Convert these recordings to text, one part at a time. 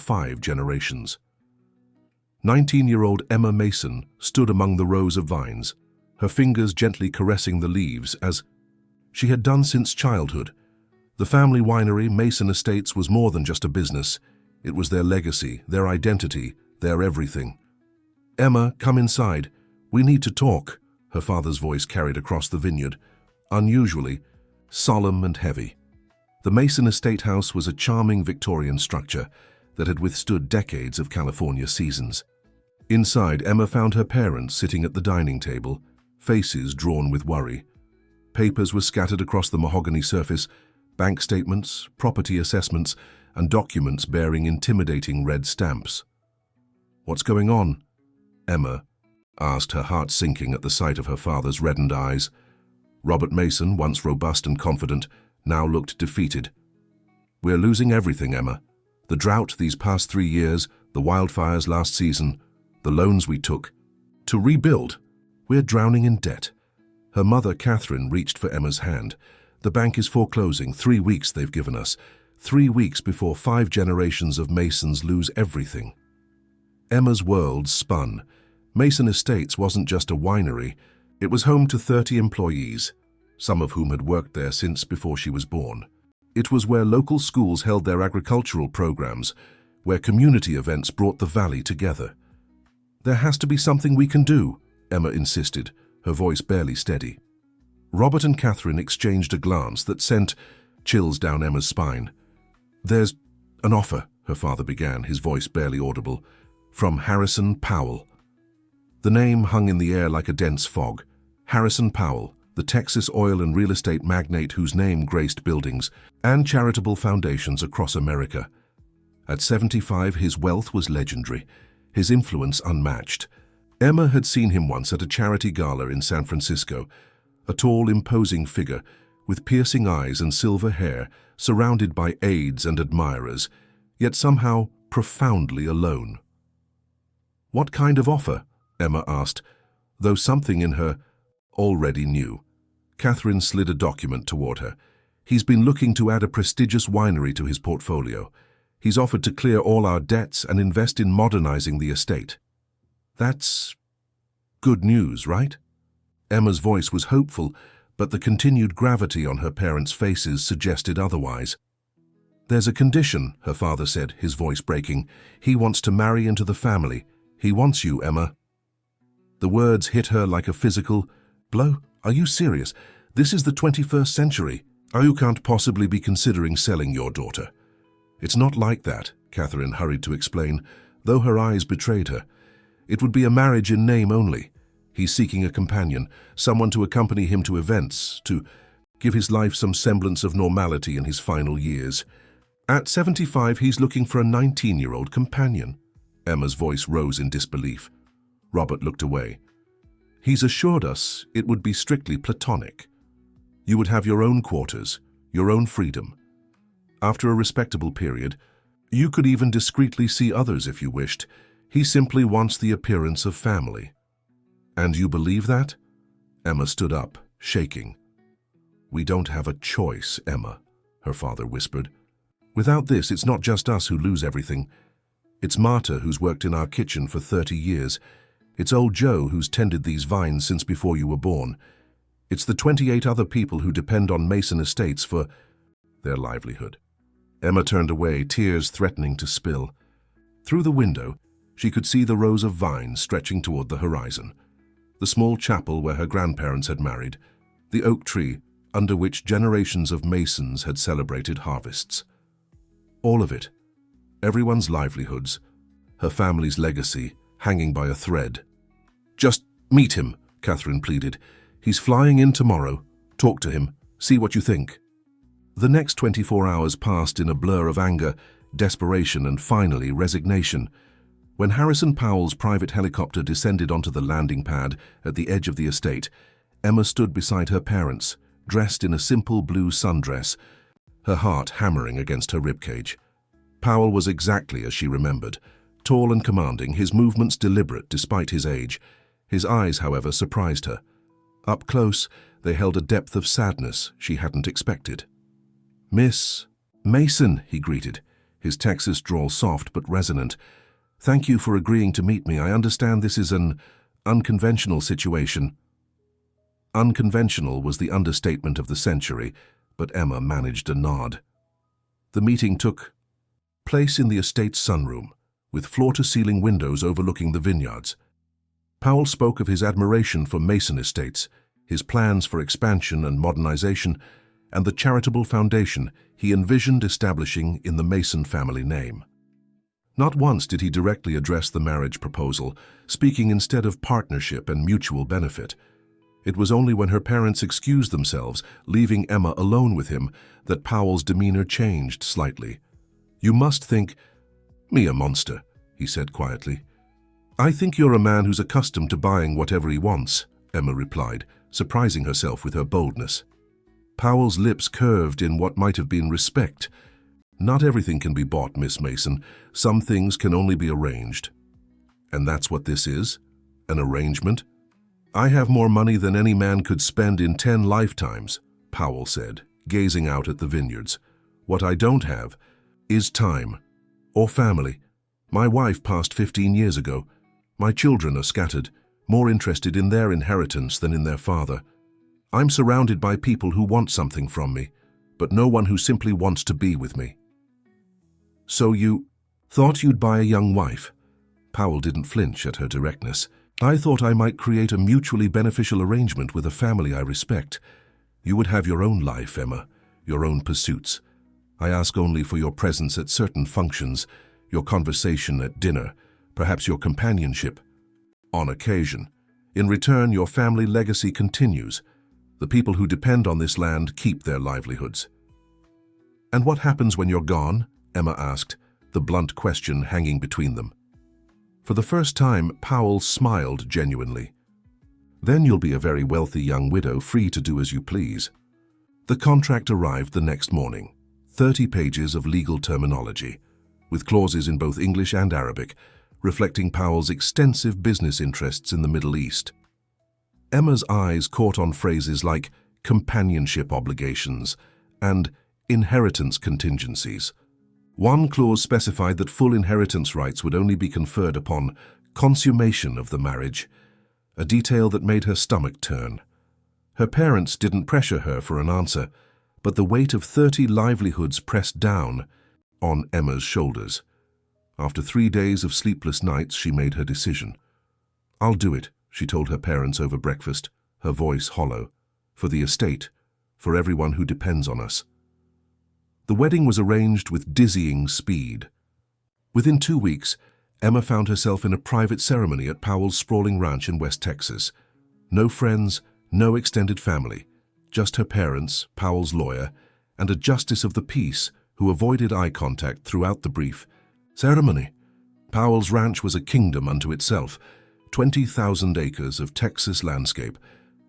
5 generations. 19-year-old Emma Mason stood among the rows of vines, her fingers gently caressing the leaves as she had done since childhood. The family winery, Mason Estates, was more than just a business. It was their legacy, their identity, their everything. "Emma, come inside. We need to talk," her father's voice carried across the vineyard, unusually solemn and heavy. The Mason Estate house was a charming Victorian structure that had withstood decades of California seasons. Inside, Emma found her parents sitting at the dining table, faces drawn with worry. Papers were scattered across the mahogany surface, bank statements, property assessments, and documents bearing intimidating red stamps. "What's going on?" Emma asked, her heart sinking at the sight of her father's reddened eyes. Robert Mason, once robust and confident, now looked defeated. "We're losing everything, Emma. The drought these past 3 years, the wildfires last season, the loans we took. To rebuild, we're drowning in debt." Her mother, Catherine, reached for Emma's hand. "The bank is foreclosing. 3 weeks they've given us. 3 weeks before 5 generations of Masons lose everything." Emma's world spun. Mason Estates wasn't just a winery. It was home to 30 employees, some of whom had worked there since before she was born. It was where local schools held their agricultural programs, where community events brought the valley together. "There has to be something we can do," Emma insisted, her voice barely steady. Robert and Catherine exchanged a glance that sent chills down Emma's spine. "There's an offer," her father began, his voice barely audible, "from Harrison Powell." The name hung in the air like a dense fog. Harrison Powell, the Texas oil and real estate magnate whose name graced buildings and charitable foundations across America. At 75, his wealth was legendary, his influence unmatched. Emma had seen him once at a charity gala in San Francisco, a tall, imposing figure with piercing eyes and silver hair, surrounded by aides and admirers, yet somehow profoundly alone. "What kind of offer?" Emma asked, though something in her already knew. Catherine slid a document toward her. "He's been looking to add a prestigious winery to his portfolio. He's offered to clear all our debts and invest in modernizing the estate." "That's good news, right?" Emma's voice was hopeful, but the continued gravity on her parents' faces suggested otherwise. "There's a condition," her father said, his voice breaking. "He wants to marry into the family. He wants you, Emma." The words hit her like a physical blow. "Are you serious? This is the 21st century. You can't possibly be considering selling your daughter." "It's not like that," Catherine hurried to explain, though her eyes betrayed her. "It would be a marriage in name only. He's seeking a companion, someone to accompany him to events, to give his life some semblance of normality in his final years. At 75, he's looking for a 19-year-old companion." Emma's voice rose in disbelief. Robert looked away. "He's assured us it would be strictly platonic. You would have your own quarters, your own freedom. After a respectable period, you could even discreetly see others if you wished. He simply wants the appearance of family." "And you believe that?" Emma stood up, shaking. "We don't have a choice, Emma," her father whispered. "Without this, it's not just us who lose everything. It's Marta, who's worked in our kitchen for 30 years. It's old Joe, who's tended these vines since before you were born. It's the 28 other people who depend on Mason Estates for their livelihood." Emma turned away, tears threatening to spill. Through the window, she could see the rows of vines stretching toward the horizon, the small chapel where her grandparents had married, the oak tree under which generations of Masons had celebrated harvests. All of it, everyone's livelihoods, her family's legacy, hanging by a thread. "Just meet him," Catherine pleaded. "He's flying in tomorrow. Talk to him. See what you think." The next 24 hours passed in a blur of anger, desperation, and finally resignation. When Harrison Powell's private helicopter descended onto the landing pad at the edge of the estate, Emma stood beside her parents, dressed in a simple blue sundress, her heart hammering against her ribcage. Powell was exactly as she remembered, tall and commanding, his movements deliberate despite his age. His eyes, however, surprised her. Up close, they held a depth of sadness she hadn't expected. "Miss Mason," he greeted, his Texas drawl soft but resonant. "Thank you for agreeing to meet me. I understand this is an unconventional situation." Unconventional was the understatement of the century, but Emma managed a nod. The meeting took place in the estate's sunroom, with floor-to-ceiling windows overlooking the vineyards. Powell spoke of his admiration for Mason estates, his plans for expansion and modernization, and the charitable foundation he envisioned establishing in the Mason family name. Not once did he directly address the marriage proposal, speaking instead of partnership and mutual benefit. It was only when her parents excused themselves, leaving Emma alone with him, that Powell's demeanor changed slightly. "You must think me a monster," he said quietly. "I think you're a man who's accustomed to buying whatever he wants," Emma replied, surprising herself with her boldness. Powell's lips curved in what might have been respect. "Not everything can be bought, Miss Mason. Some things can only be arranged." "And that's what this is? An arrangement?" "I have more money than any man could spend in 10 lifetimes, Powell said, gazing out at the vineyards. "What I don't have is time. Or family. My wife passed 15 years ago. My children are scattered, more interested in their inheritance than in their father. I'm surrounded by people who want something from me, but no one who simply wants to be with me." "So you thought you'd buy a young wife?" Powell didn't flinch at her directness. "I thought I might create a mutually beneficial arrangement with a family I respect. You would have your own life, Emma, your own pursuits. I ask only for your presence at certain functions, your conversation at dinner, perhaps your companionship. On occasion. In return, your family legacy continues. The people who depend on this land keep their livelihoods." "And what happens when you're gone?" Emma asked, the blunt question hanging between them. For the first time, Powell smiled genuinely. "Then you'll be a very wealthy young widow, free to do as you please." The contract arrived the next morning, 30 pages of legal terminology, with clauses in both English and Arabic, reflecting Powell's extensive business interests in the Middle East. Emma's eyes caught on phrases like companionship obligations and inheritance contingencies. One clause specified that full inheritance rights would only be conferred upon consummation of the marriage, a detail that made her stomach turn. Her parents didn't pressure her for an answer, but the weight of 30 livelihoods pressed down on Emma's shoulders. After 3 days of sleepless nights, she made her decision. "I'll do it," she told her parents over breakfast, her voice hollow. "For the estate, for everyone who depends on us." The wedding was arranged with dizzying speed. Within 2 weeks, Emma found herself in a private ceremony at Powell's sprawling ranch in West Texas. No friends, no extended family, just her parents, Powell's lawyer, and a justice of the peace who avoided eye contact throughout the brief ceremony. Powell's ranch was a kingdom unto itself, 20,000 acres of Texas landscape,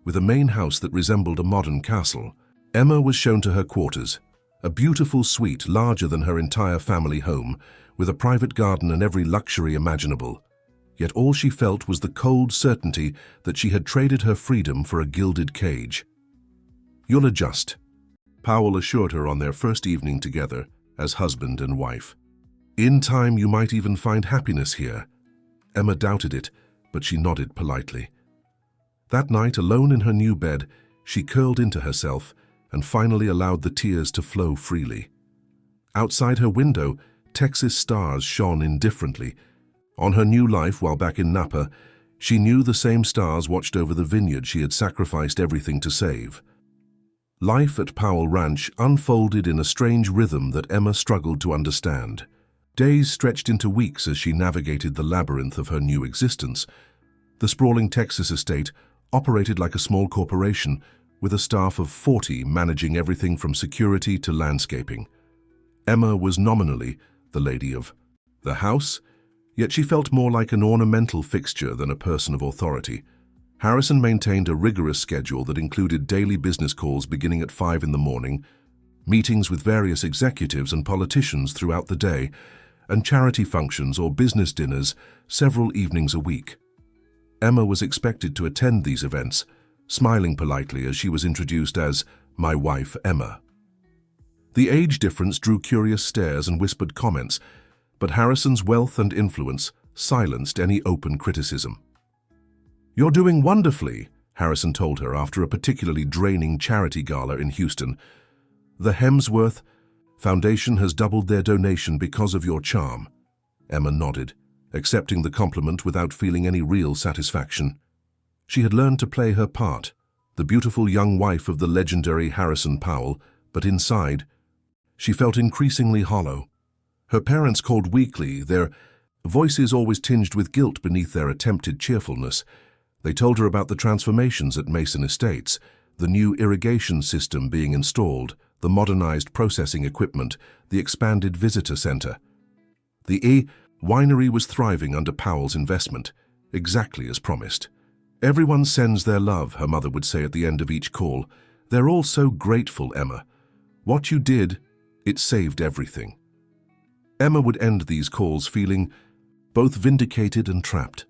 with a main house that resembled a modern castle. Emma was shown to her quarters, a beautiful suite larger than her entire family home, with a private garden and every luxury imaginable. Yet all she felt was the cold certainty that she had traded her freedom for a gilded cage. "You'll adjust," Powell assured her on their first evening together as husband and wife. "In time, you might even find happiness here." Emma doubted it, but she nodded politely. That night, alone in her new bed, she curled into herself and finally allowed the tears to flow freely. Outside her window, Texas stars shone indifferently. On her new life while back in Napa, she knew the same stars watched over the vineyard she had sacrificed everything to save. Life at Powell Ranch unfolded in a strange rhythm that Emma struggled to understand. Days stretched into weeks as she navigated the labyrinth of her new existence. The sprawling Texas estate operated like a small corporation, with a staff of 40 managing everything from security to landscaping. Emma was nominally the lady of the house, yet she felt more like an ornamental fixture than a person of authority. Harrison maintained a rigorous schedule that included daily business calls beginning at 5 in the morning, meetings with various executives and politicians throughout the day, and charity functions or business dinners several evenings a week. Emma was expected to attend these events, smiling politely as she was introduced as my wife, Emma. The age difference drew curious stares and whispered comments, but Harrison's wealth and influence silenced any open criticism. "You're doing wonderfully," Harrison told her after a particularly draining charity gala in Houston. "The Hemsworth Foundation has doubled their donation because of your charm." Emma nodded, accepting the compliment without feeling any real satisfaction. She had learned to play her part, the beautiful young wife of the legendary Harrison Powell, but inside, she felt increasingly hollow. Her parents called weakly, their voices always tinged with guilt beneath their attempted cheerfulness. They told her about the transformations at Mason Estates, the new irrigation system being installed, the modernized processing equipment, the expanded visitor center. The winery was thriving under Powell's investment, exactly as promised. "Everyone sends their love," her mother would say at the end of each call. "They're all so grateful, Emma. What you did, it saved everything." Emma would end these calls feeling both vindicated and trapped.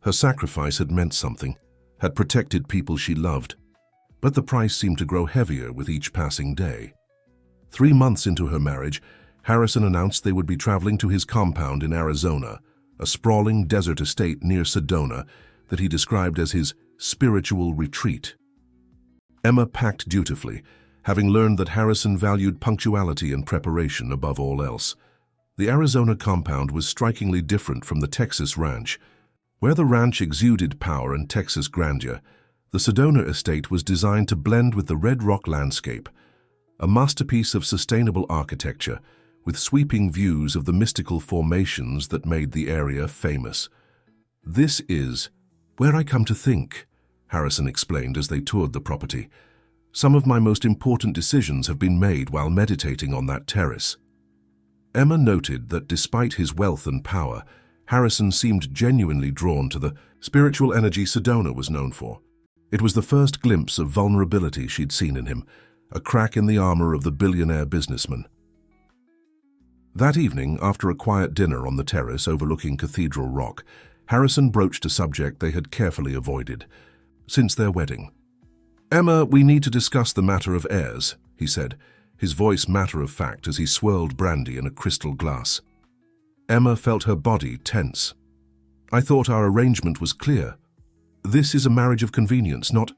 Her sacrifice had meant something, had protected people she loved. But the price seemed to grow heavier with each passing day. 3 months into her marriage, Harrison announced they would be traveling to his compound in Arizona, a sprawling desert estate near Sedona that he described as his spiritual retreat. Emma packed dutifully, having learned that Harrison valued punctuality and preparation above all else. The Arizona compound was strikingly different from the Texas ranch. Where the ranch exuded power and Texas grandeur, the Sedona estate was designed to blend with the red rock landscape, a masterpiece of sustainable architecture, with sweeping views of the mystical formations that made the area famous. "This is where I come to think," Harrison explained as they toured the property. "Some of my most important decisions have been made while meditating on that terrace." Emma noted that despite his wealth and power, Harrison seemed genuinely drawn to the spiritual energy Sedona was known for. It was the first glimpse of vulnerability she'd seen in him, a crack in the armor of the billionaire businessman. That evening, after a quiet dinner on the terrace overlooking Cathedral Rock, Harrison broached a subject they had carefully avoided since their wedding. "Emma, we need to discuss the matter of heirs," he said, his voice matter-of-fact as he swirled brandy in a crystal glass. Emma felt her body tense. "I thought our arrangement was clear. This is a marriage of convenience, not—"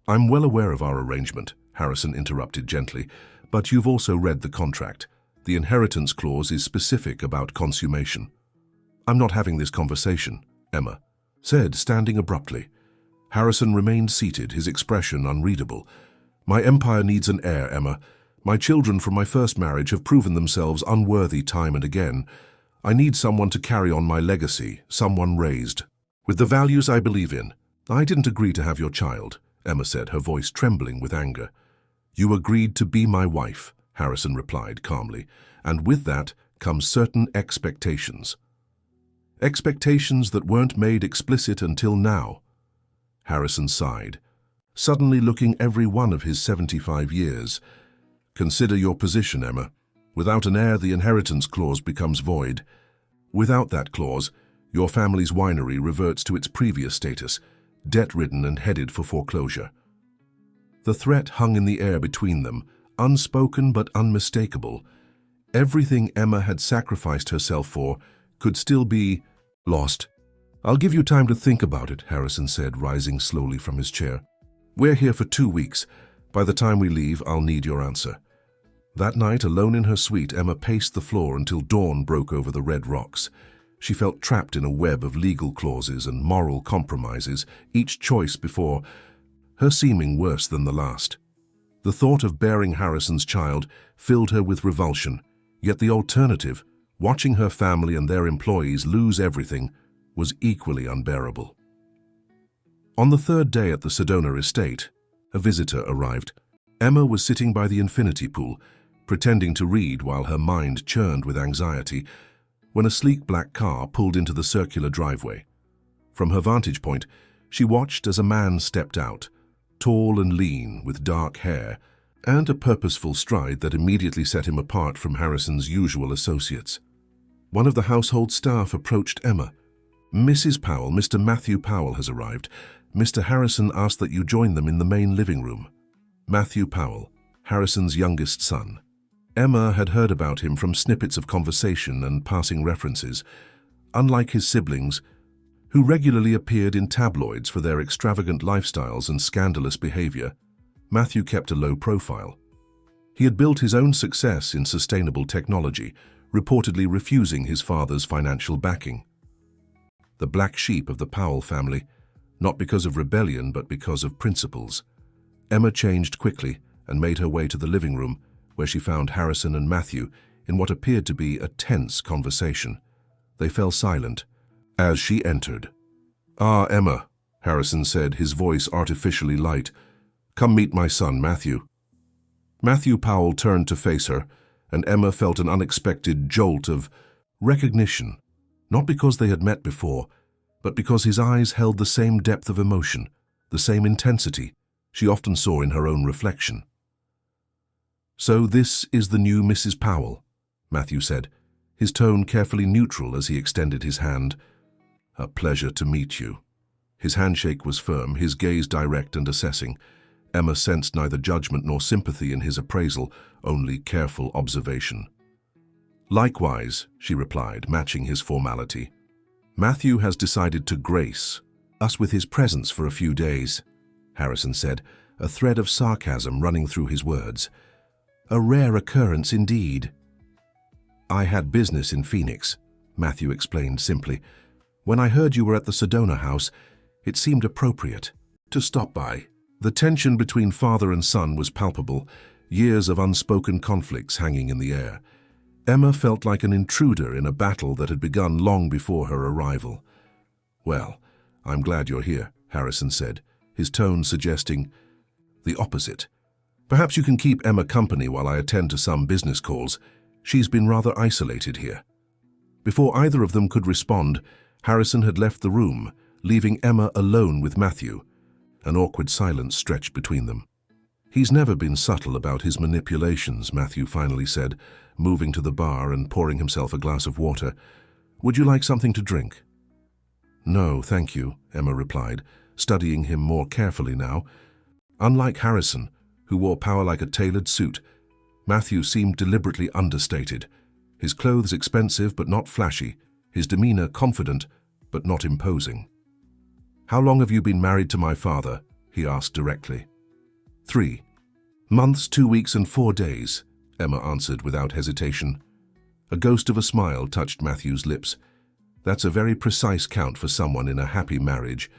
"I'm well aware of our arrangement," Harrison interrupted gently, "but you've also read the contract. The inheritance clause is specific about consummation." "I'm not having this conversation," Emma said, standing abruptly. Harrison remained seated, his expression unreadable. "My empire needs an heir, Emma. My children from my first marriage have proven themselves unworthy time and again. I need someone to carry on my legacy, someone raised with the values I believe in." "I didn't agree to have your child," Emma said, her voice trembling with anger. "You agreed to be my wife," Harrison replied calmly, "and with that comes certain expectations. Expectations that weren't made explicit until now." Harrison sighed, suddenly looking every one of his 75 years. "Consider your position, Emma. Without an heir, the inheritance clause becomes void. Without that clause, your family's winery reverts to its previous status, debt-ridden and headed for foreclosure." The threat hung in the air between them, unspoken but unmistakable. Everything Emma had sacrificed herself for could still be lost. "I'll give you time to think about it," Harrison said, rising slowly from his chair. "We're here for 2 weeks. By the time we leave, I'll need your answer." That night, alone in her suite, Emma paced the floor until dawn broke over the red rocks. She felt trapped in a web of legal clauses and moral compromises, each choice before her seeming worse than the last. The thought of bearing Harrison's child filled her with revulsion, yet the alternative, watching her family and their employees lose everything, was equally unbearable. On the 3rd day at the Sedona estate, a visitor arrived. Emma was sitting by the infinity pool, pretending to read while her mind churned with anxiety, when a sleek black car pulled into the circular driveway. From her vantage point, she watched as a man stepped out, tall and lean, with dark hair, and a purposeful stride that immediately set him apart from Harrison's usual associates. One of the household staff approached Emma. "Mrs. Powell, Mr. Matthew Powell has arrived. Mr. Harrison asked that you join them in the main living room." Matthew Powell, Harrison's youngest son. Emma had heard about him from snippets of conversation and passing references. Unlike his siblings, who regularly appeared in tabloids for their extravagant lifestyles and scandalous behavior, Matthew kept a low profile. He had built his own success in sustainable technology, reportedly refusing his father's financial backing. The black sheep of the Powell family, not because of rebellion but because of principles. Emma changed quickly and made her way to the living room, where she found Harrison and Matthew in what appeared to be a tense conversation. They fell silent as she entered. "Ah, Emma," Harrison said, his voice artificially light. "Come meet my son, Matthew." Matthew Powell turned to face her, and Emma felt an unexpected jolt of recognition, not because they had met before, but because his eyes held the same depth of emotion, the same intensity she often saw in her own reflection. "So this is the new Mrs. Powell," Matthew said, his tone carefully neutral as he extended his hand. "A pleasure to meet you." His handshake was firm, his gaze direct and assessing. Emma sensed neither judgment nor sympathy in his appraisal, only careful observation. "Likewise," she replied, matching his formality. "Matthew has decided to grace us with his presence for a few days," Harrison said, a thread of sarcasm running through his words. "A rare occurrence indeed." "I had business in Phoenix," Matthew explained simply. "When I heard you were at the Sedona house, it seemed appropriate to stop by." The tension between father and son was palpable, years of unspoken conflicts hanging in the air. Emma felt like an intruder in a battle that had begun long before her arrival. "Well, I'm glad you're here," Harrison said, his tone suggesting the opposite. "Perhaps you can keep Emma company while I attend to some business calls. She's been rather isolated here." Before either of them could respond, Harrison had left the room, leaving Emma alone with Matthew. An awkward silence stretched between them. "He's never been subtle about his manipulations," Matthew finally said, moving to the bar and pouring himself a glass of water. "Would you like something to drink?" "No, thank you," Emma replied, studying him more carefully now. Unlike Harrison, who wore power like a tailored suit, Matthew seemed deliberately understated. His clothes expensive but not flashy, his demeanor confident but not imposing. "How long have you been married to my father?" he asked directly. 3 months, 2 weeks, and 4 days, Emma answered without hesitation. A ghost of a smile touched Matthew's lips. "That's a very precise count for someone in a happy marriage."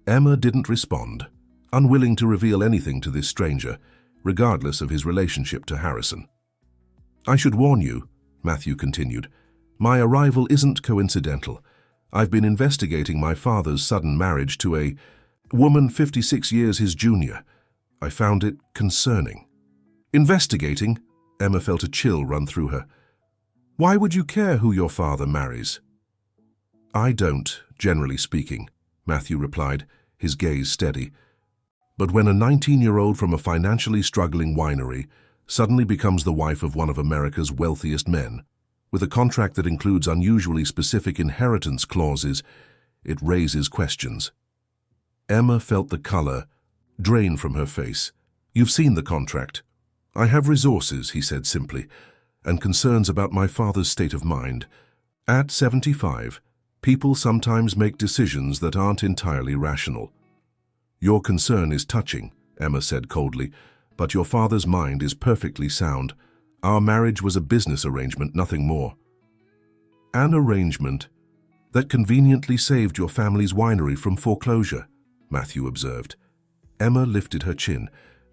Emma didn't respond, unwilling to reveal anything to this stranger, regardless of his relationship to Harrison. "I should warn you," Matthew continued, "my arrival isn't coincidental. I've been investigating my father's sudden marriage to a woman 56 years his junior. I found it concerning." "Investigating?" Emma felt a chill run through her. "Why would you care who your father marries?" "I don't, generally speaking," Matthew replied, his gaze steady. "But when a 19-year-old from a financially struggling winery suddenly becomes the wife of one of America's wealthiest men, with a contract that includes unusually specific inheritance clauses, it raises questions." Emma felt the color drain from her face. "You've seen the contract." "I have resources," he said simply, "and concerns about my father's state of mind. At 75, people sometimes make decisions that aren't entirely rational." "Your concern is touching," Emma said coldly, "but your father's mind is perfectly sound. Our marriage was a business arrangement, nothing more." "An arrangement that conveniently saved your family's winery from foreclosure," Matthew observed. Emma lifted her chin.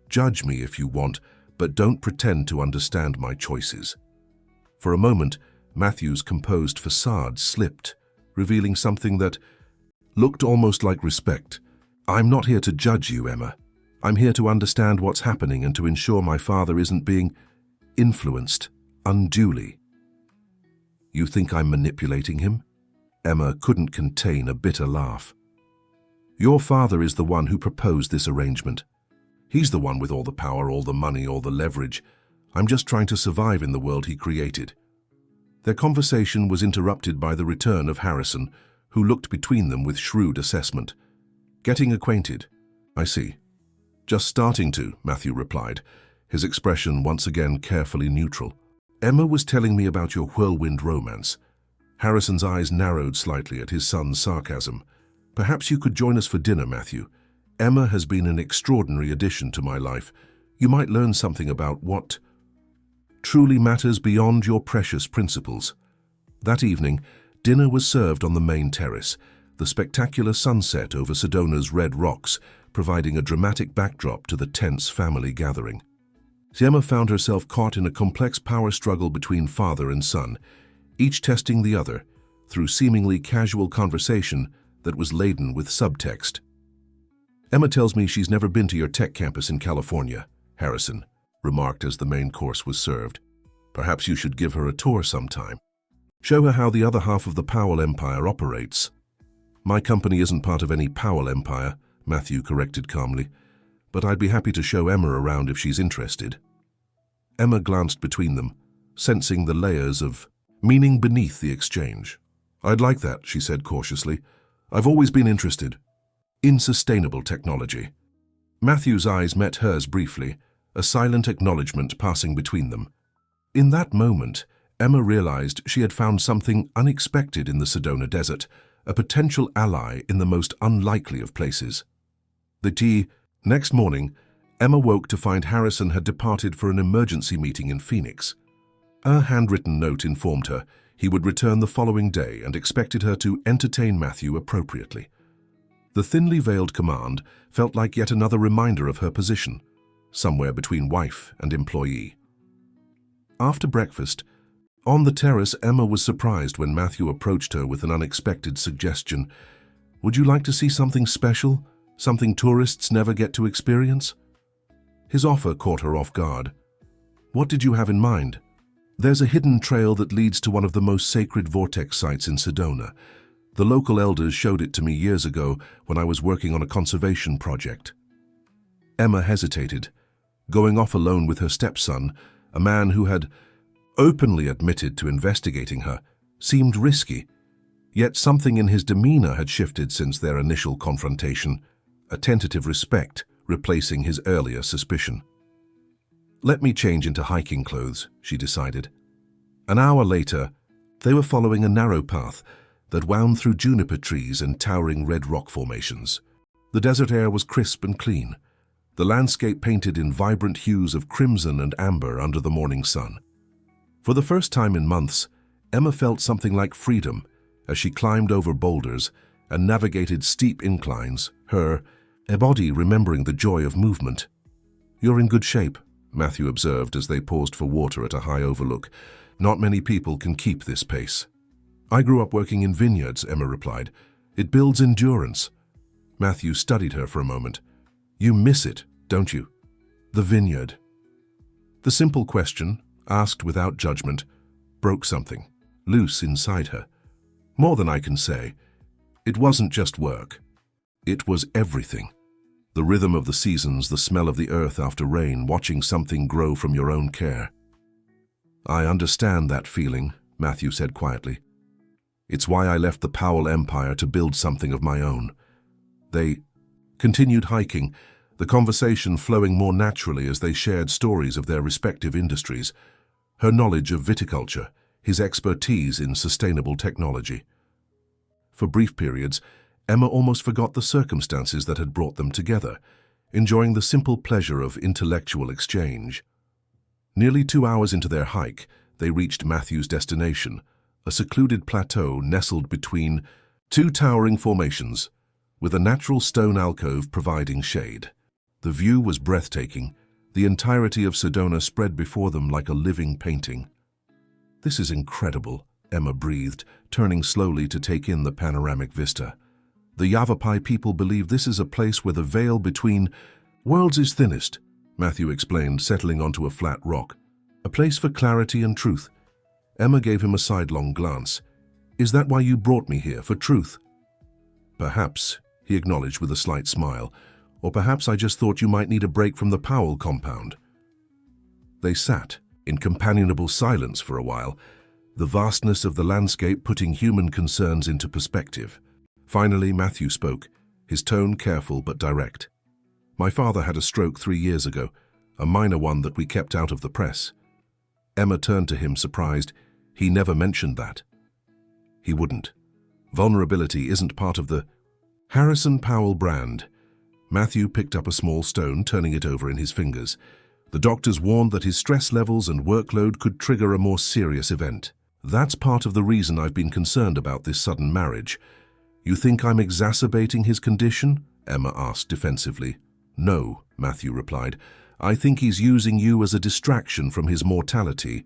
"Judge me if you want, but don't pretend to understand my choices." For a moment, Matthew's composed facade slipped, revealing something that looked almost like respect. "I'm not here to judge you, Emma. I'm here to understand what's happening and to ensure my father isn't being influenced unduly." "You think I'm manipulating him?" Emma couldn't contain a bitter laugh. "Your father is the one who proposed this arrangement. He's the one with all the power, all the money, all the leverage. I'm just trying to survive in the world he created." Their conversation was interrupted by the return of Harrison, who looked between them with shrewd assessment. "Getting acquainted." "I see." "Just starting to," Matthew replied, his expression once again carefully neutral. Emma was telling me about your whirlwind romance. Harrison's eyes narrowed slightly at his son's sarcasm. Perhaps you could join us for dinner, Matthew. Emma has been an extraordinary addition to my life. You might learn something about what truly matters beyond your precious principles. That evening, dinner was served on the main terrace, the spectacular sunset over Sedona's red rocks, providing a dramatic backdrop to the tense family gathering. Emma found herself caught in a complex power struggle between father and son, each testing the other through seemingly casual conversation that was laden with subtext. Emma tells me she's never been to your tech campus in California, Harrison remarked as the main course was served. Perhaps you should give her a tour sometime. Show her how the other half of the Powell Empire operates. My company isn't part of any Powell Empire, Matthew corrected calmly, but I'd be happy to show Emma around if she's interested. Emma glanced between them, sensing the layers of meaning beneath the exchange. I'd like that, she said cautiously. I've always been interested in sustainable technology. Matthew's eyes met hers briefly, a silent acknowledgement passing between them. In that moment, Emma realized she had found something unexpected in the Sedona Desert, a potential ally in the most unlikely of places. Next morning, Emma woke to find Harrison had departed for an emergency meeting in Phoenix. A handwritten note informed her he would return the following day and expected her to entertain Matthew appropriately. The thinly veiled command felt like yet another reminder of her position, somewhere between wife and employee. After breakfast, on the terrace, Emma was surprised when Matthew approached her with an unexpected suggestion. Would you like to see something special? Something tourists never get to experience? His offer caught her off guard. What did you have in mind? There's a hidden trail that leads to one of the most sacred vortex sites in Sedona. The local elders showed it to me years ago when I was working on a conservation project. Emma hesitated, going off alone with her stepson, a man who had openly admitted to investigating her, seemed risky. Yet something in his demeanor had shifted since their initial confrontation, a tentative respect replacing his earlier suspicion. Let me change into hiking clothes, she decided. An hour later, they were following a narrow path that wound through juniper trees and towering red rock formations. The desert air was crisp and clean, the landscape painted in vibrant hues of crimson and amber under the morning sun. For the first time in months, Emma felt something like freedom as she climbed over boulders and navigated steep inclines, her body remembering the joy of movement. You're in good shape, Matthew observed as they paused for water at a high overlook. Not many people can keep this pace. I grew up working in vineyards, Emma replied. It builds endurance. Matthew studied her for a moment. You miss it, don't you? The vineyard. The simple question, asked without judgment, broke something loose inside her. More than I can say. It wasn't just work. It was everything. The rhythm of the seasons, the smell of the earth after rain, watching something grow from your own care. I understand that feeling, Matthew said quietly. It's why I left the Powell Empire to build something of my own. They continued hiking, the conversation flowing more naturally as they shared stories of their respective industries, her knowledge of viticulture, his expertise in sustainable technology. For brief periods, Emma almost forgot the circumstances that had brought them together, enjoying the simple pleasure of intellectual exchange. Nearly 2 hours into their hike, they reached Matthew's destination, a secluded plateau nestled between two towering formations, with a natural stone alcove providing shade. The view was breathtaking, the entirety of Sedona spread before them like a living painting. This is incredible, Emma breathed, turning slowly to take in the panoramic vista. The Yavapai people believe this is a place where the veil between worlds is thinnest, Matthew explained, settling onto a flat rock. A place for clarity and truth. Emma gave him a sidelong glance. Is that why you brought me here, for truth? Perhaps, he acknowledged with a slight smile, or perhaps I just thought you might need a break from the Powell compound. They sat in companionable silence for a while, the vastness of the landscape putting human concerns into perspective. Finally, Matthew spoke, his tone careful but direct. My father had a stroke 3 years ago, a minor one that we kept out of the press. Emma turned to him, surprised. He never mentioned that. He wouldn't. Vulnerability isn't part of the Harrison Powell brand. Matthew picked up a small stone, turning it over in his fingers. The doctors warned that his stress levels and workload could trigger a more serious event. That's part of the reason I've been concerned about this sudden marriage. You think I'm exacerbating his condition? Emma asked defensively. No, Matthew replied. I think he's using you as a distraction from his mortality.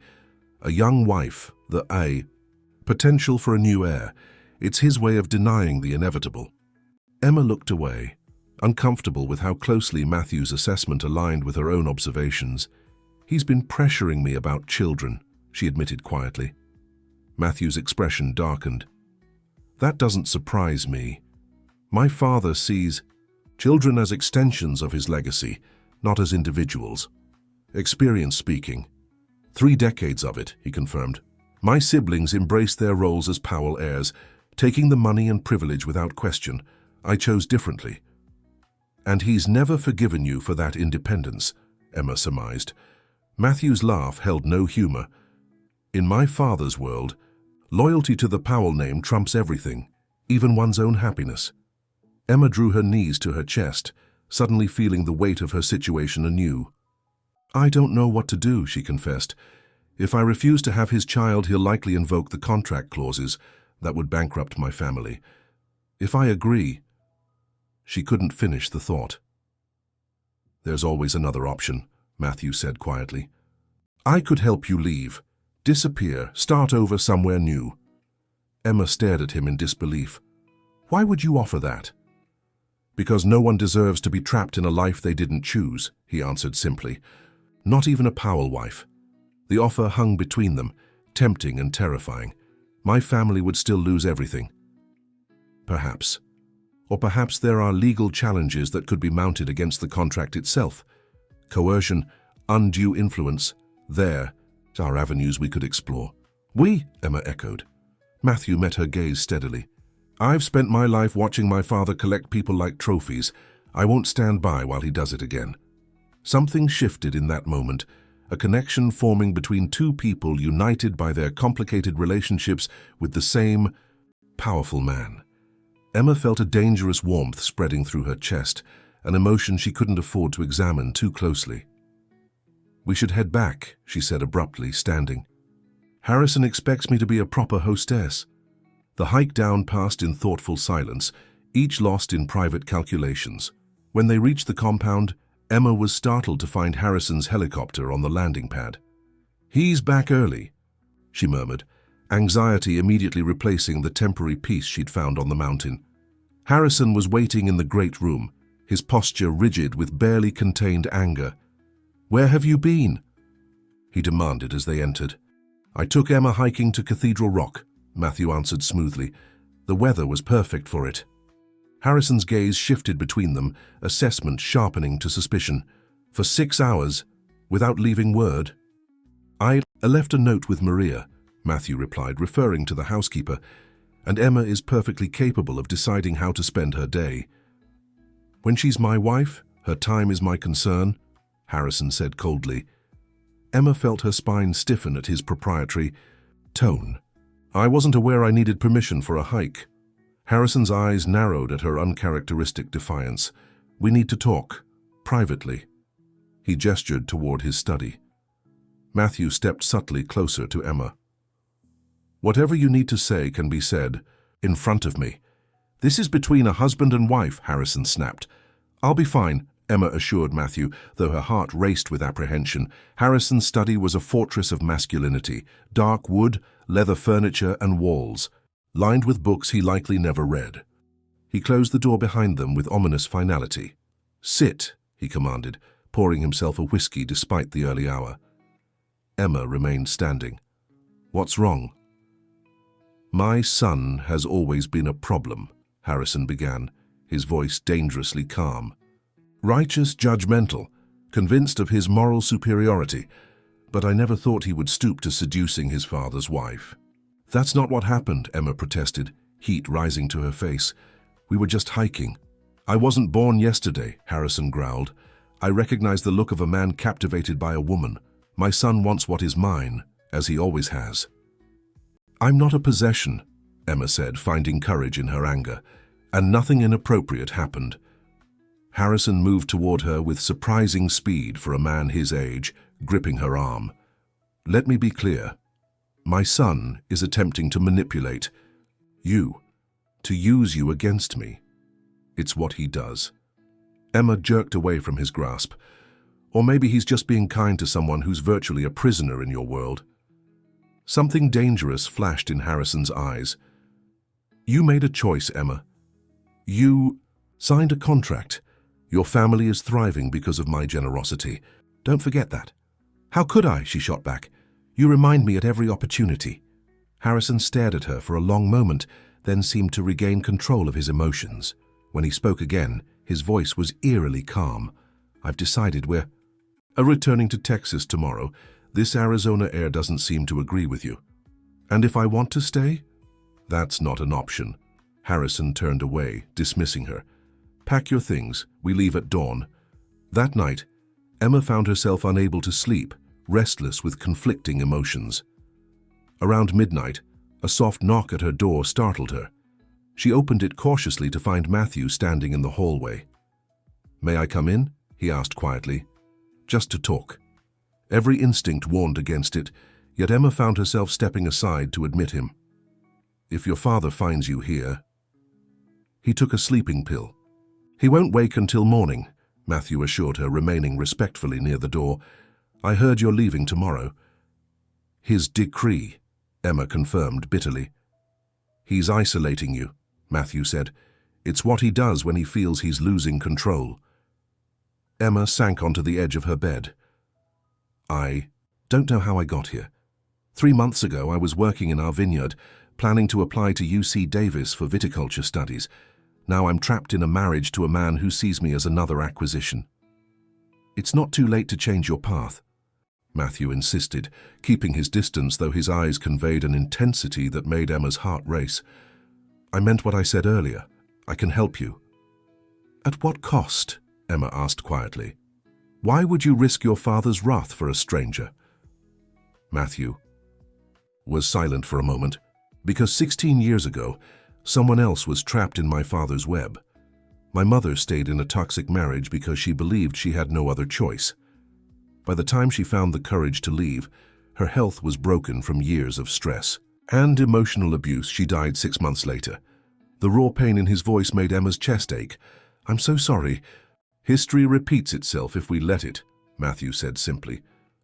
A young wife, the potential for a new heir. It's his way of denying the inevitable. Emma looked away, uncomfortable with how closely Matthew's assessment aligned with her own observations. He's been pressuring me about children, she admitted quietly. Matthew's expression darkened. That doesn't surprise me. My father sees children as extensions of his legacy, not as individuals. Experience speaking. 3 decades of it, he confirmed. My siblings embraced their roles as Powell heirs, taking the money and privilege without question. I chose differently. And he's never forgiven you for that independence, Emma surmised. Matthew's laugh held no humor. In my father's world, loyalty to the Powell name trumps everything, even one's own happiness. Emma drew her knees to her chest, suddenly feeling the weight of her situation anew. I don't know what to do, she confessed. If I refuse to have his child, he'll likely invoke the contract clauses that would bankrupt my family. If I agree, she couldn't finish the thought. There's always another option, Matthew said quietly. I could help you leave, disappear, start over somewhere new. Emma stared at him in disbelief. Why would you offer that? Because no one deserves to be trapped in a life they didn't choose, he answered simply. Not even a Powell wife. The offer hung between them, tempting and terrifying. My family would still lose everything. Perhaps. Or perhaps there are legal challenges that could be mounted against the contract itself. Coercion, undue influence. There are avenues we could explore. We, Emma echoed. Matthew met her gaze steadily. I've spent my life watching my father collect people like trophies. I won't stand by while he does it again. Something shifted in that moment, a connection forming between two people united by their complicated relationships with the same powerful man. Emma felt a dangerous warmth spreading through her chest, an emotion she couldn't afford to examine too closely. We should head back, she said abruptly, standing. Harrison expects me to be a proper hostess. The hike down passed in thoughtful silence, each lost in private calculations. When they reached the compound, Emma was startled to find Harrison's helicopter on the landing pad. He's back early, she murmured, anxiety immediately replacing the temporary peace she'd found on the mountain. Harrison was waiting in the great room, his posture rigid with barely contained anger. Where have you been? He demanded as they entered. I took Emma hiking to Cathedral Rock, Matthew answered smoothly. The weather was perfect for it. Harrison's gaze shifted between them, assessment sharpening to suspicion. For 6 hours, without leaving word. I left a note with Maria, Matthew replied, referring to the housekeeper, and Emma is perfectly capable of deciding how to spend her day. When she's my wife, her time is my concern, Harrison said coldly. Emma felt her spine stiffen at his proprietary tone. I wasn't aware I needed permission for a hike. Harrison's eyes narrowed at her uncharacteristic defiance. We need to talk, privately. He gestured toward his study. Matthew stepped subtly closer to Emma. Whatever you need to say can be said, in front of me. This is between a husband and wife, Harrison snapped. I'll be fine, Emma assured Matthew, though her heart raced with apprehension. Harrison's study was a fortress of masculinity, dark wood, leather furniture and walls, lined with books he likely never read. He closed the door behind them with ominous finality. Sit, he commanded, pouring himself a whiskey despite the early hour. Emma remained standing. What's wrong? My son has always been a problem, Harrison began, his voice dangerously calm. Righteous, judgmental, convinced of his moral superiority, but I never thought he would stoop to seducing his father's wife. That's not what happened, Emma protested, heat rising to her face. We were just hiking. I wasn't born yesterday, Harrison growled. I recognized the look of a man captivated by a woman. My son wants what is mine, as he always has. I'm not a possession, Emma said, finding courage in her anger, and nothing inappropriate happened. Harrison moved toward her with surprising speed for a man his age, gripping her arm. Let me be clear. My son is attempting to manipulate you, to use you against me. It's what he does. Emma jerked away from his grasp. Or maybe he's just being kind to someone who's virtually a prisoner in your world. Something dangerous flashed in Harrison's eyes. You made a choice, Emma. You signed a contract. Your family is thriving because of my generosity. Don't forget that. How could I? She shot back. You remind me at every opportunity. Harrison stared at her for a long moment, then seemed to regain control of his emotions. When he spoke again, his voice was eerily calm. I've decided we're returning to Texas tomorrow. This Arizona air doesn't seem to agree with you. And if I want to stay? That's not an option. Harrison turned away, dismissing her. Pack your things. We leave at dawn. That night, Emma found herself unable to sleep, restless with conflicting emotions. Around midnight, a soft knock at her door startled her. She opened it cautiously to find Matthew standing in the hallway. May I come in? He asked quietly. Just to talk. Every instinct warned against it, yet Emma found herself stepping aside to admit him. If your father finds you here... He took a sleeping pill. He won't wake until morning, Matthew assured her, remaining respectfully near the door. I heard you're leaving tomorrow. His decree, Emma confirmed bitterly. He's isolating you, Matthew said. It's what he does when he feels he's losing control. Emma sank onto the edge of her bed. I don't know how I got here. 3 months ago, I was working in our vineyard, planning to apply to UC Davis for viticulture studies. Now I'm trapped in a marriage to a man who sees me as another acquisition. It's not too late to change your path, Matthew insisted, keeping his distance, though his eyes conveyed an intensity that made Emma's heart race. I meant what I said earlier. I can help you. At what cost? Emma asked quietly. Why would you risk your father's wrath for a stranger? Matthew was silent for a moment, because 16 years ago, someone else was trapped in my father's web. My mother stayed in a toxic marriage because she believed she had no other choice. By the time she found the courage to leave, her health was broken from years of stress and emotional abuse. She died 6 months later. The raw pain in his voice made Emma's chest ache. I'm so sorry. History repeats itself if we let it, Matthew said simply.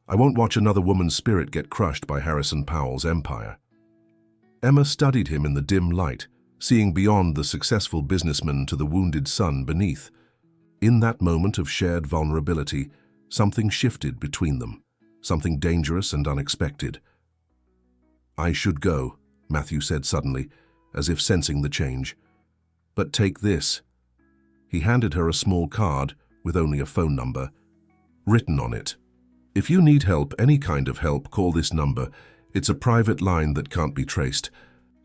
I won't watch another woman's spirit get crushed by Harrison Powell's empire. Emma studied him in the dim light, seeing beyond the successful businessman to the wounded son beneath. In that moment of shared vulnerability, something shifted between them, something dangerous and unexpected. I should go, Matthew said suddenly, as if sensing the change. But take this. He handed her a small card with only a phone number, written on it. If you need help, any kind of help, call this number. It's a private line that can't be traced.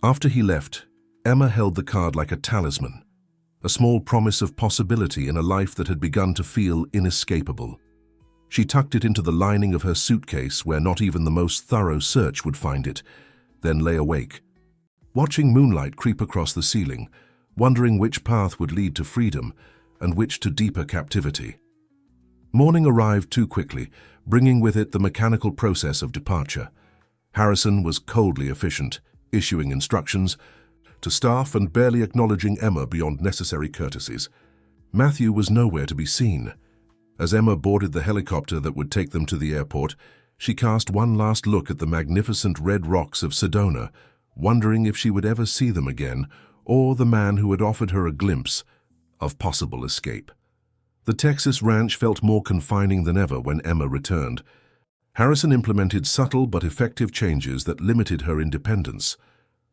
After he left, Emma held the card like a talisman, a small promise of possibility in a life that had begun to feel inescapable. She tucked it into the lining of her suitcase where not even the most thorough search would find it, then lay awake, watching moonlight creep across the ceiling, wondering which path would lead to freedom and which to deeper captivity. Morning arrived too quickly, bringing with it the mechanical process of departure. Harrison was coldly efficient, issuing instructions to staff and barely acknowledging Emma beyond necessary courtesies. Matthew was nowhere to be seen. As Emma boarded the helicopter that would take them to the airport, she cast one last look at the magnificent red rocks of Sedona, wondering if she would ever see them again, or the man who had offered her a glimpse of possible escape. The Texas ranch felt more confining than ever when Emma returned. Harrison implemented subtle but effective changes that limited her independence.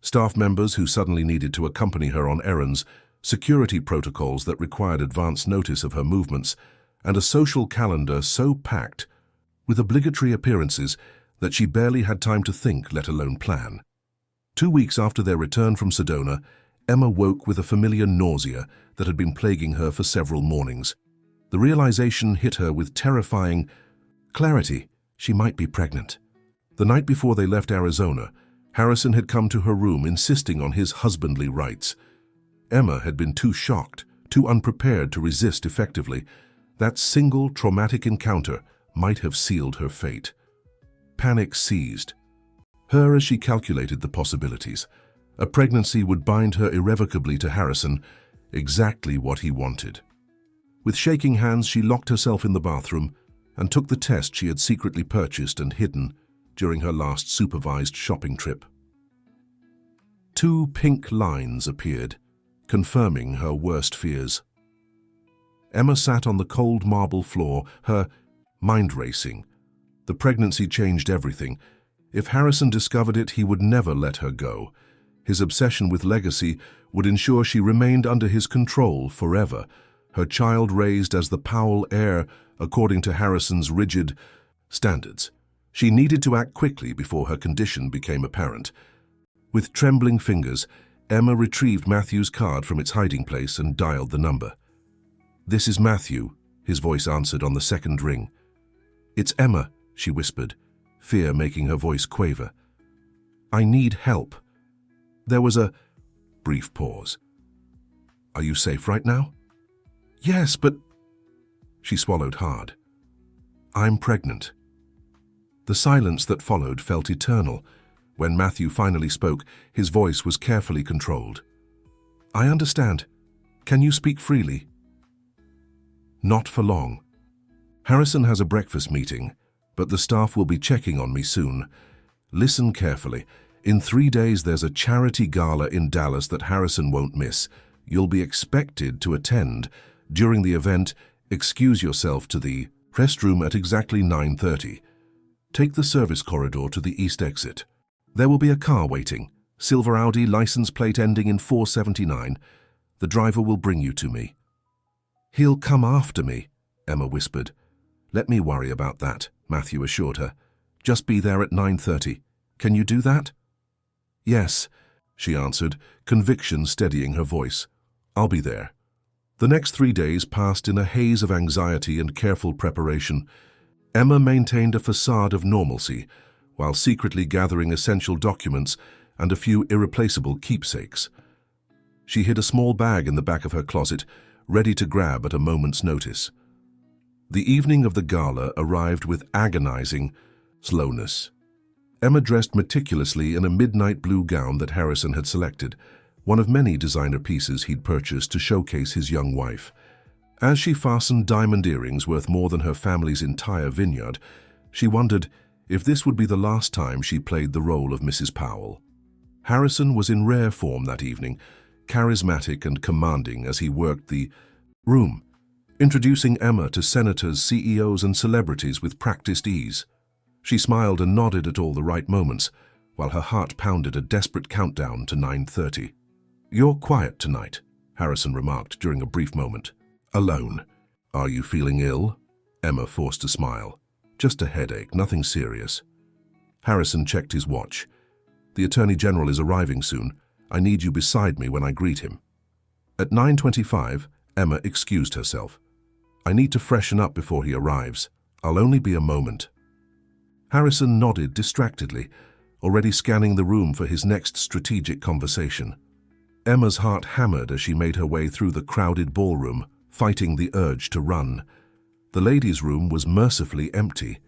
Staff members who suddenly needed to accompany her on errands, security protocols that required advance notice of her movements, and a social calendar so packed with obligatory appearances that she barely had time to think, let alone plan. 2 weeks after their return from Sedona, Emma woke with a familiar nausea that had been plaguing her for several mornings. The realization hit her with terrifying clarity. She might be pregnant. The night before they left Arizona, Harrison had come to her room insisting on his husbandly rights. Emma had been too shocked, too unprepared to resist effectively. That single traumatic encounter might have sealed her fate. Panic seized her as she calculated the possibilities. A pregnancy would bind her irrevocably to Harrison, exactly what he wanted. With shaking hands, she locked herself in the bathroom and took the test she had secretly purchased and hidden during her last supervised shopping trip. 2 pink lines appeared, confirming her worst fears. Emma sat on the cold marble floor, her mind racing. The pregnancy changed everything. If Harrison discovered it, he would never let her go. His obsession with legacy would ensure she remained under his control forever, her child raised as the Powell heir according to Harrison's rigid standards. She needed to act quickly before her condition became apparent. With trembling fingers, Emma retrieved Matthew's card from its hiding place and dialed the number. "This is Matthew," his voice answered on the second ring. "It's Emma," she whispered, fear making her voice quaver. "I need help." There was a brief pause. "Are you safe right now?" "Yes, but—" She swallowed hard. "I'm pregnant." The silence that followed felt eternal. When Matthew finally spoke, his voice was carefully controlled. "I understand. Can you speak freely?" "Not for long. Harrison has a breakfast meeting, but the staff will be checking on me soon. Listen carefully. In 3 days there's a charity gala in Dallas that Harrison won't miss. You'll be expected to attend. During the event, excuse yourself to the restroom at exactly 9:30. Take the service corridor to the east exit. There will be a car waiting, silver Audi, license plate ending in 479. The driver will bring you to me." "He'll come after me," Emma whispered. "Let me worry about that," Matthew assured her. "Just be there at 9:30. Can you do that?" "Yes," she answered, conviction steadying her voice. "I'll be there." The next 3 days passed in a haze of anxiety and careful preparation. Emma maintained a facade of normalcy, while secretly gathering essential documents and a few irreplaceable keepsakes. She hid a small bag in the back of her closet, ready to grab at a moment's notice. The evening of the gala arrived with agonizing slowness. Emma dressed meticulously in a midnight blue gown that Harrison had selected, one of many designer pieces he'd purchased to showcase his young wife. As she fastened diamond earrings worth more than her family's entire vineyard, she wondered if this would be the last time she played the role of Mrs. Powell. Harrison was in rare form that evening, charismatic and commanding as he worked the room, introducing Emma to senators, CEOs, and celebrities with practiced ease. She smiled and nodded at all the right moments, while her heart pounded a desperate countdown to 9:30. "You're quiet tonight," Harrison remarked during a brief moment. "Alone. Are you feeling ill?" Emma forced a smile. "Just a headache, nothing serious." Harrison checked his watch. "The Attorney General is arriving soon. I need you beside me when I greet him." At 9:25, Emma excused herself. "I need to freshen up before he arrives. I'll only be a moment." Harrison nodded distractedly, already scanning the room for his next strategic conversation. Emma's heart hammered as she made her way through the crowded ballroom, fighting the urge to run. The ladies' room was mercifully empty.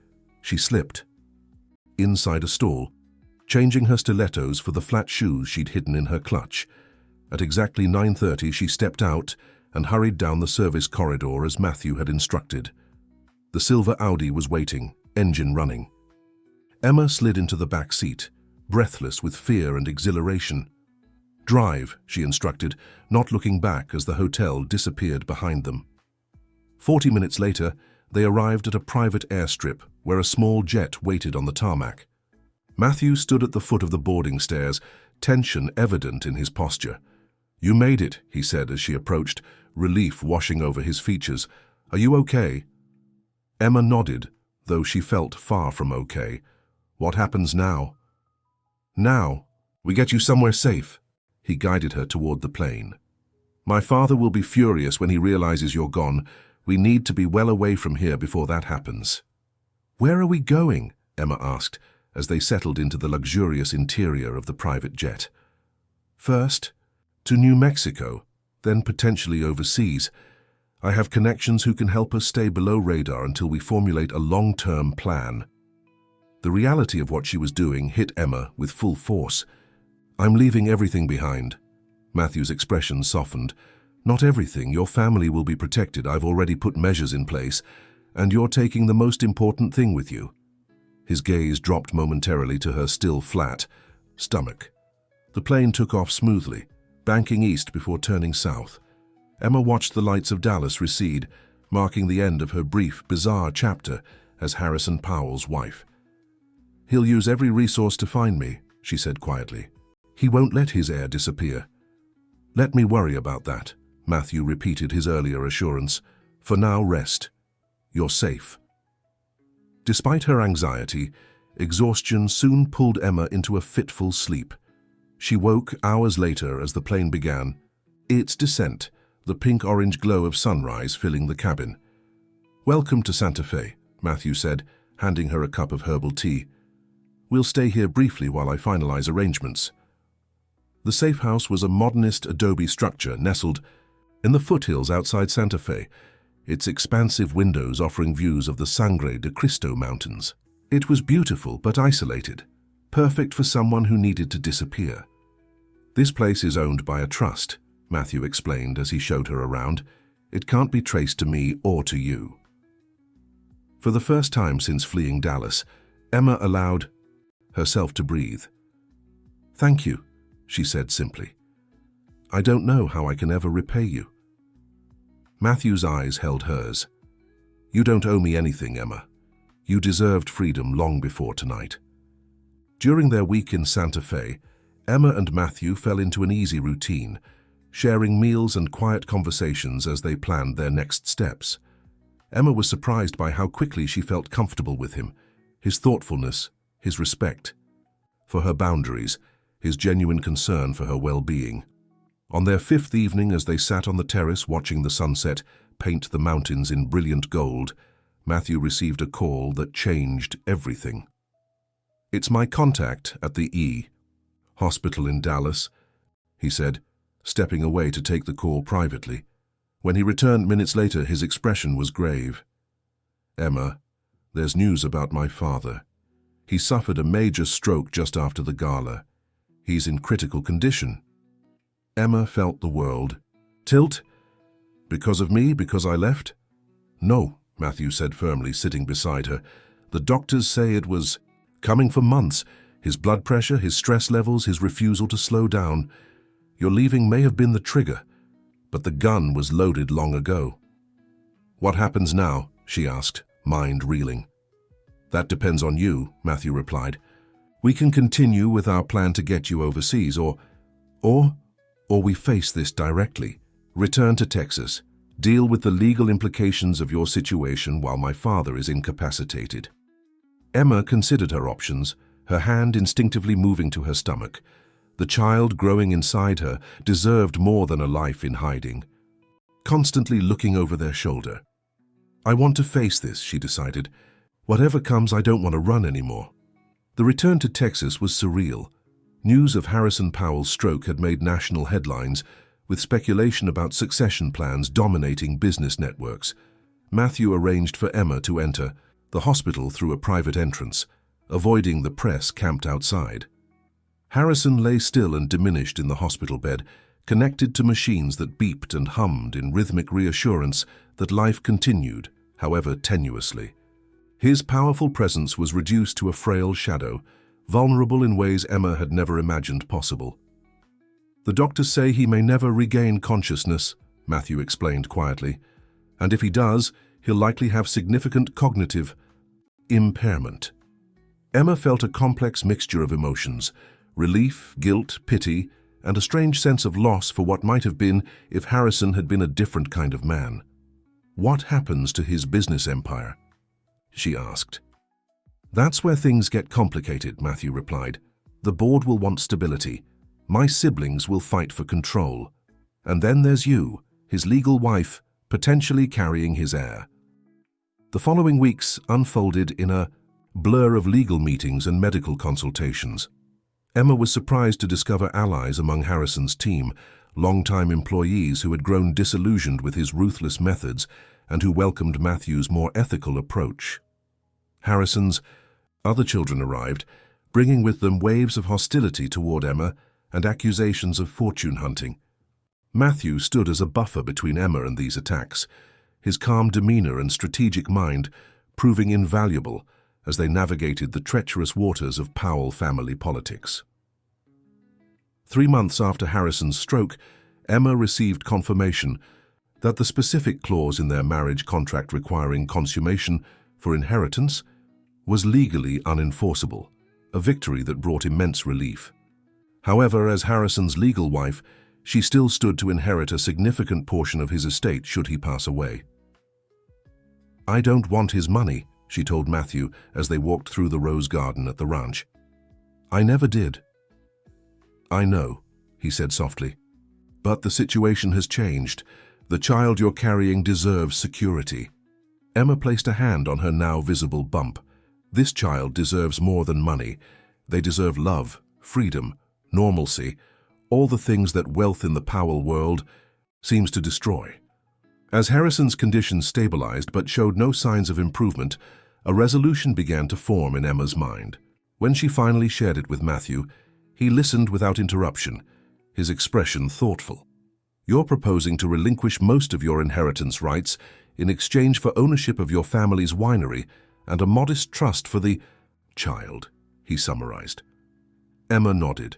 She slipped inside a stall, changing her stilettos for the flat shoes she'd hidden in her clutch. At exactly 9:30, she stepped out and hurried down the service corridor as Matthew had instructed. The silver Audi was waiting, engine running. Emma slid into the back seat, breathless with fear and exhilaration. "Drive," she instructed, not looking back as the hotel disappeared behind them. 40 minutes later, they arrived at a private airstrip where a small jet waited on the tarmac. Matthew stood at the foot of the boarding stairs, tension evident in his posture. "You made it," he said as she approached, relief washing over his features. "Are you okay?" Emma nodded, though she felt far from okay. "What happens now?" "Now, we get you somewhere safe." He guided her toward the plane. "My father will be furious when he realizes you're gone. We need to be well away from here before that happens." "Where are we going?" Emma asked, as they settled into the luxurious interior of the private jet. "First, to New Mexico, then potentially overseas. I have connections who can help us stay below radar until we formulate a long-term plan." The reality of what she was doing hit Emma with full force. "I'm leaving everything behind." Matthew's expression softened. "Not everything. Your family will be protected. I've already put measures in place, and you're taking the most important thing with you." His gaze dropped momentarily to her still flat stomach. The plane took off smoothly, banking east before turning south. Emma watched the lights of Dallas recede, marking the end of her brief, bizarre chapter as Harrison Powell's wife. "He'll use every resource to find me," she said quietly. "He won't let his heir disappear." "Let me worry about that," Matthew repeated his earlier assurance. "For now, rest. You're safe." Despite her anxiety, exhaustion soon pulled Emma into a fitful sleep. She woke hours later as the plane began its descent, the pink-orange glow of sunrise filling the cabin. "Welcome to Santa Fe," Matthew said, handing her a cup of herbal tea. "We'll stay here briefly while I finalize arrangements." The safe house was a modernist adobe structure nestled in the foothills outside Santa Fe, its expansive windows offering views of the Sangre de Cristo Mountains. It was beautiful but isolated, perfect for someone who needed to disappear. "This place is owned by a trust," Matthew explained as he showed her around. "It can't be traced to me or to you." For the first time since fleeing Dallas, Emma allowed herself to breathe. "Thank you," she said simply. "I don't know how I can ever repay you." Matthew's eyes held hers. "You don't owe me anything, Emma. You deserved freedom long before tonight." During their week in Santa Fe, Emma and Matthew fell into an easy routine, sharing meals and quiet conversations as they planned their next steps. Emma was surprised by how quickly she felt comfortable with him, his thoughtfulness, his respect for her boundaries, his genuine concern for her well-being. On their fifth evening, as they sat on the terrace watching the sunset paint the mountains in brilliant gold, Matthew received a call that changed everything. "It's my contact at the hospital in Dallas," he said, stepping away to take the call privately. When he returned minutes later, his expression was grave. "Emma, there's news about my father. He suffered a major stroke just after the gala. He's in critical condition." Emma felt the world tilt. "Because of me? Because I left?" "No," Matthew said firmly, sitting beside her. "The doctors say it was coming for months. His blood pressure, his stress levels, his refusal to slow down. Your leaving may have been the trigger, but the gun was loaded long ago." "What happens now?" she asked, mind reeling. "That depends on you," Matthew replied. "We can continue with our plan to get you overseas, or we face this directly. Return to Texas. Deal with the legal implications of your situation while my father is incapacitated." Emma considered her options, her hand instinctively moving to her stomach. The child growing inside her deserved more than a life in hiding, constantly looking over their shoulder. "I want to face this," she decided. "Whatever comes, I don't want to run anymore." The return to Texas was surreal. News of Harrison Powell's stroke had made national headlines, with speculation about succession plans dominating business networks. Matthew arranged for Emma to enter the hospital through a private entrance, avoiding the press camped outside. Harrison lay still and diminished in the hospital bed, connected to machines that beeped and hummed in rhythmic reassurance that life continued, however tenuously. His powerful presence was reduced to a frail shadow, vulnerable in ways Emma had never imagined possible. "The doctors say he may never regain consciousness," Matthew explained quietly, "and if he does, he'll likely have significant cognitive impairment." Emma felt a complex mixture of emotions: relief, guilt, pity, and a strange sense of loss for what might have been if Harrison had been a different kind of man. "What happens to his business empire?" she asked. "That's where things get complicated," Matthew replied. "The board will want stability. My siblings will fight for control. And then there's you, his legal wife, potentially carrying his heir." The following weeks unfolded in a blur of legal meetings and medical consultations. Emma was surprised to discover allies among Harrison's team, long-time employees who had grown disillusioned with his ruthless methods and who welcomed Matthew's more ethical approach. Harrison's other children arrived, bringing with them waves of hostility toward Emma and accusations of fortune hunting. Matthew stood as a buffer between Emma and these attacks, his calm demeanor and strategic mind proving invaluable as they navigated the treacherous waters of Powell family politics. 3 months after Harrison's stroke, Emma received confirmation that the specific clause in their marriage contract requiring consummation for inheritance was legally unenforceable, a victory that brought immense relief. However, as Harrison's legal wife, she still stood to inherit a significant portion of his estate should he pass away. "I don't want his money," she told Matthew as they walked through the rose garden at the ranch. "I never did." "I know," he said softly. "But the situation has changed. The child you're carrying deserves security." Emma placed a hand on her now visible bump. "This child deserves more than money. They deserve love, freedom, normalcy, all the things that wealth in the Powell world seems to destroy." As Harrison's condition stabilized but showed no signs of improvement, a resolution began to form in Emma's mind. When she finally shared it with Matthew, he listened without interruption, his expression thoughtful. "You're proposing to relinquish most of your inheritance rights in exchange for ownership of your family's winery and a modest trust for the child," he summarized. Emma nodded.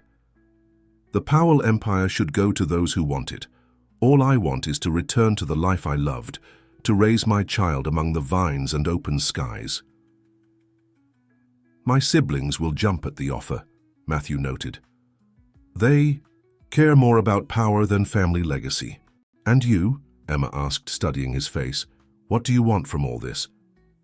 "The Powell empire should go to those who want it. All I want is to return to the life I loved, to raise my child among the vines and open skies." "My siblings will jump at the offer," Matthew noted. "They care more about power than family legacy." "And you?" Emma asked, studying his face. "What do you want from all this?"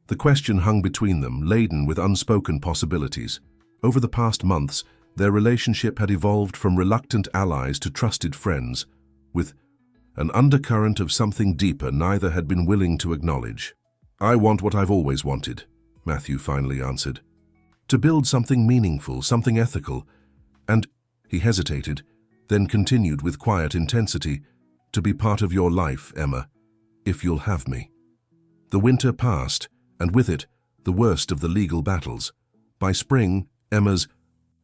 The question hung between them, laden with unspoken possibilities. Over the past months, their relationship had evolved from reluctant allies to trusted friends, with an undercurrent of something deeper neither had been willing to acknowledge. "I want what I've always wanted," Matthew finally answered. "To build something meaningful, something ethical, and," he hesitated, then continued with quiet intensity, "to be part of your life, Emma, if you'll have me." The winter passed, and with it, the worst of the legal battles. By spring, Emma's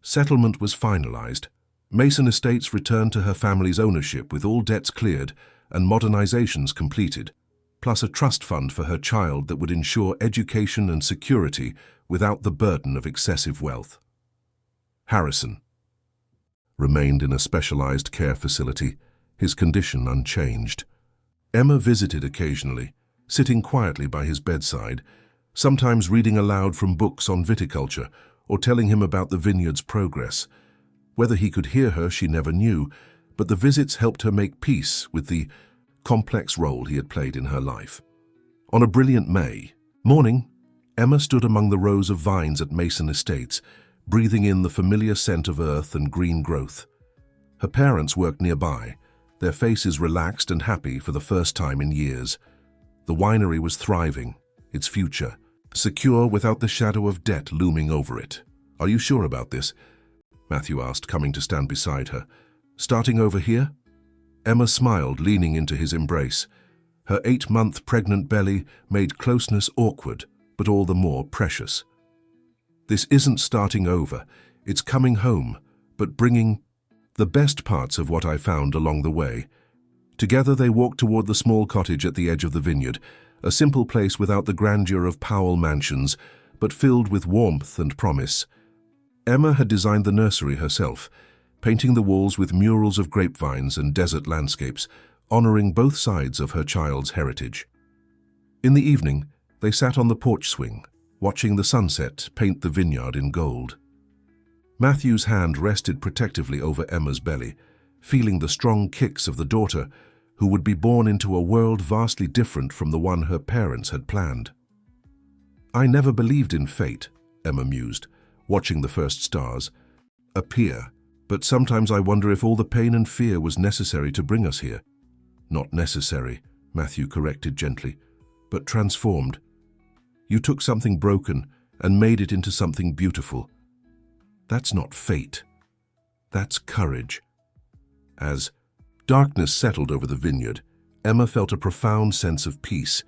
settlement was finalized. Mason Estates returned to her family's ownership with all debts cleared and modernizations completed, plus a trust fund for her child that would ensure education and security without the burden of excessive wealth. Harrison remained in a specialized care facility, his condition unchanged. Emma visited occasionally, sitting quietly by his bedside, sometimes reading aloud from books on viticulture or telling him about the vineyard's progress. Whether he could hear her, she never knew, but the visits helped her make peace with the complex role he had played in her life. On a brilliant May morning, Emma stood among the rows of vines at Mason Estates, breathing in the familiar scent of earth and green growth. Her parents worked nearby, their faces relaxed and happy for the first time in years. The winery was thriving, its future secure without the shadow of debt looming over it. "Are you sure about this?" Matthew asked, coming to stand beside her. "Starting over here?" Emma smiled, leaning into his embrace. Her 8-month pregnant belly made closeness awkward, but all the more precious. "This isn't starting over. It's coming home, but bringing the best parts of what I found along the way." Together they walked toward the small cottage at the edge of the vineyard, a simple place without the grandeur of Powell mansions, but filled with warmth and promise. Emma had designed the nursery herself, painting the walls with murals of grapevines and desert landscapes, honoring both sides of her child's heritage. In the evening, they sat on the porch swing, watching the sunset paint the vineyard in gold. Matthew's hand rested protectively over Emma's belly, feeling the strong kicks of the daughter who would be born into a world vastly different from the one her parents had planned. "I never believed in fate," Emma mused, watching the first stars appear, "but sometimes I wonder if all the pain and fear was necessary to bring us here." "Not necessary," Matthew corrected gently, "but transformed." You took something broken and made it into something beautiful. That's not fate. That's courage. As darkness settled over the vineyard, Emma felt a profound sense of peace.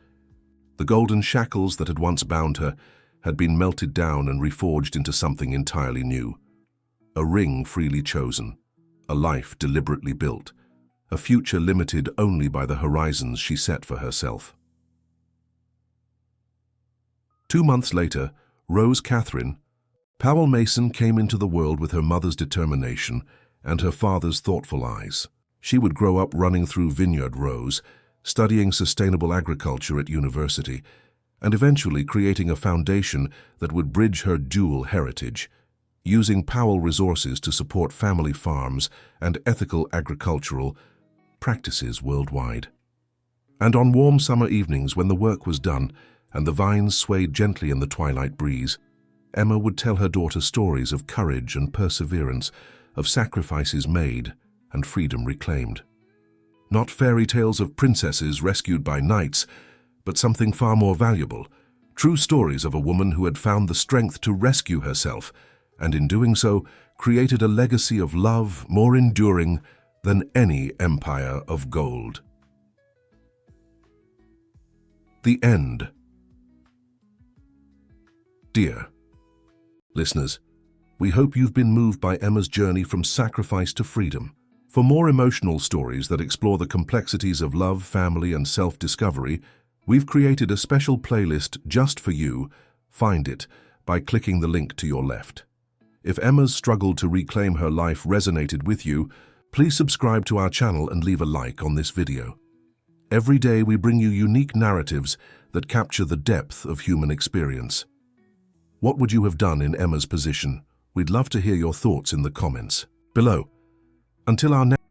The golden shackles that had once bound her had been melted down and reforged into something entirely new. A ring freely chosen, a life deliberately built, a future limited only by the horizons she set for herself. 2 months later, Rose Catherine Powell Mason came into the world with her mother's determination and her father's thoughtful eyes. She would grow up running through Vineyard Rose, studying sustainable agriculture at university, and eventually creating a foundation that would bridge her dual heritage, using Powell resources to support family farms and ethical agricultural practices worldwide. And on warm summer evenings when the work was done and the vines swayed gently in the twilight breeze, Emma would tell her daughter stories of courage and perseverance, of sacrifices made and freedom reclaimed. Not fairy tales of princesses rescued by knights, but something far more valuable, true stories of a woman who had found the strength to rescue herself, and in doing so, created a legacy of love more enduring than any empire of gold. The end. Dear listeners, we hope you've been moved by Emma's journey from sacrifice to freedom. For more emotional stories that explore the complexities of love, family, and self-discovery, we've created a special playlist just for you. Find it by clicking the link to your left. If Emma's struggle to reclaim her life resonated with you, please subscribe to our channel and leave a like on this video. Every day we bring you unique narratives that capture the depth of human experience. What would you have done in Emma's position? We'd love to hear your thoughts in the comments below. Until our next